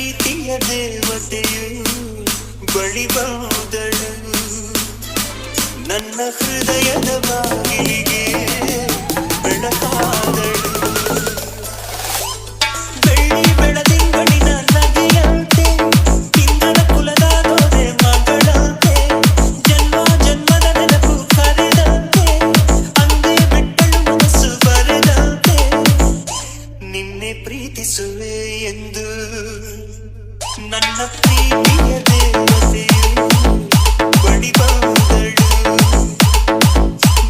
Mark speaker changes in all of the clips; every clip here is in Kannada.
Speaker 1: ಪ್ರೀತಿಯ ದೇವತೆಯು ಬಳಿ ಬಂದಳು ನನ್ನ ಹೃದಯದ ಬಾಗಿಲಿಗೆ ಬೆಳಕಾದಳು ಬೆಳ್ಳಿ ಬೆಳದಿಂಗಳಿನ ನಗೆಯಂತೆ ಇಂದ್ರನ ಕುಲದ ದೊರೆ ಮಗಳಂತೆ ಜನ್ಮ ಜನ್ಮದ ನೆನಪು ಕರೆದಂತೆ ಅಂದೇ ಬಿಟ್ಟಳು ಮನಸ್ಸು ಬರೆದಂತೆ ನಿನ್ನೆ ಪ್ರೀತಿಸುವೆ ಎಂದು ನನ್ನ ಪ್ರೀತಿಯ ದೇವತೆಯು ಬಳಿ ಬಂದಳು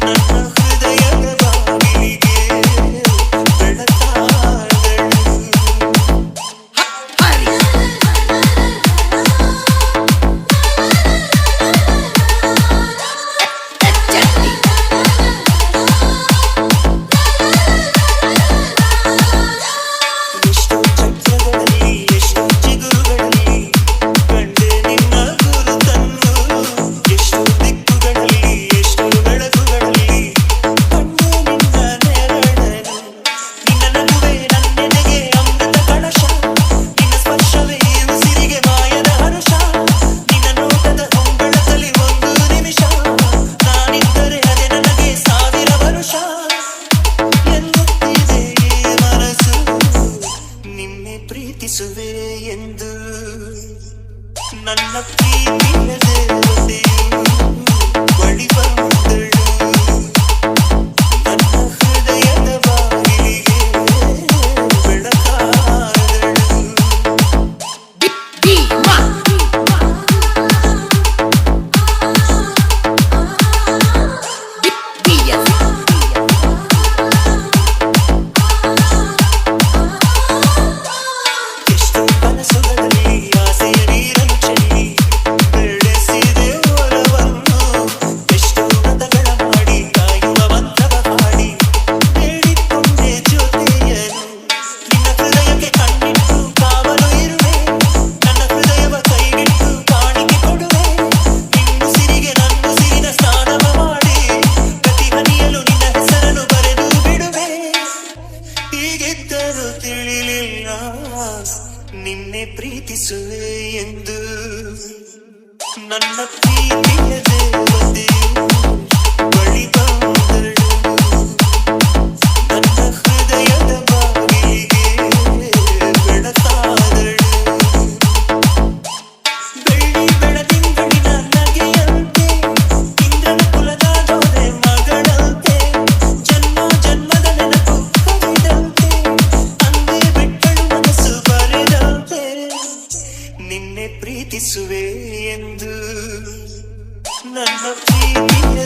Speaker 1: ನನ್ನ ಹೃದಯದ ಬಾಗಿಲಿಗೆ ಬೆಳಕಾದಳು ಎಷ್ಟೋ ಚಕ್ರಗಳಲ್ಲಿ ಎಷ್ಟೋ ಚಿಗುರುಗಳಲ್ಲಿ ಕಂಡೆ ನಿನ್ನ ಗುರುತನ್ನು ಎಷ್ಟೋ ದಿಕ್ಕುಗಳಲ್ಲಿ ಎಷ್ಟೋ ಬೆಳಗುಗಳಲ್ಲಿ ಕಂಡೆ ನಿನ್ನ ನೆರಳನ್ನು ನಿನ್ನ ನಗುವೆ ನನ್ನೆದೆಗೆ ಅಮೃತ ಕಳಶ ನಿನ್ನ ಸ್ಪರ್ಶವೇ ಉಸಿರಿಗೆ ಮಾಯದ ಹರುಷ ನಿನ್ನ ನೋಟದ ಹೊಂಗಳದಲ್ಲಿ ಒಂದು ನಿಮಿಷ ನಾನಿದ್ದರೆ ಅದೇ ನನಗೆ ಸಾವಿರ ವರುಷ ಎನ್ನುತ್ತಿದೆ ಈ ಮನಸ್ಸು ನಿನ್ನೆ ಪ್ರೀತಿಸುವೆ ಎಂದು ನನ್ನ ಪ್ರೀತಿಯ ದೇವತೆಯು ಬಳಿ ಬಂದಳು ನನ್ನ ಹೃದಯದ ಬಾಗಿಲಿಗೆ ಬೆಳಕಾದಳು ಎಷ್ಟೋ ಕನಸುಗಳಲ್ಲಿ ಆಸೆಯ ನೀರನ್ನು ಚೆಲ್ಲಿ ಬೆಳೆಸಿದೆ ಹೊರವನ್ನು ಎಷ್ಟೋ ವ್ರತಗಳ ಮಾಡಿ ಕಾಯುವ ಮಂತ್ರವ ಹಾಡಿ ಬೇಡಿಕೊಂಡೆ ಜೊತೆಯನು ನಿನ್ನ ಹೃದಯಕ್ಕೆ ಕಣ್ಣಿಟ್ಟು ಕಾವಲು ಇರುವೆ ನನ್ನ ಹೃದಯವ ಕೈಗಿಟ್ಟು ಕಾಣಿಕೆ ಕೊಡುವೆ ನಿನ್ನುಸಿರಿಗೆ ನನ್ನುಸಿರಿನ ಸ್ನಾನವ ಮಾಡಿ ಪ್ರತಿ ಹನಿಯಲು ನಿನ್ನ ಹೆಸರನ್ನು ಬರೆದು ಬಿಡುವೆ ಹೀಗಿದ್ದರೂ ತಿಳಿಲಿಲ್ಲ ನಿನ್ನೆ ಪ್ರೀತಿಸುವೆ ಎಂದು ನನ್ನ ಪ್ರೀತಿಯ ದೇವತೆಯು ಬಳಿ ಬಂದಳು ನನ್ನ ಹೃದಯದ ಬಾಗಿಲಿಗೆ ಬೆಳಕಾದಳು ಬೆಳ್ಳಿ ಬೆಳದಿಂಗಳಿನ ನಗೆಯಂತೆ ಇಂದ್ರನ ಕುಲದ ದೊರೆ ಮಗಳಂತೆ ಜನ್ಮ ಜನ್ಮದ ನೆನಪು ಕರೆದಂತೆ ಅಂದೇ ಬಿಟ್ಟಳು ಮನಸ್ಸು ಬರೆದಂತೆ ನಿನ್ನೆ ಪ್ರೀತಿಸುವೆ ಎಂದು ನನ್ನ ಪ್ರೀತಿಯ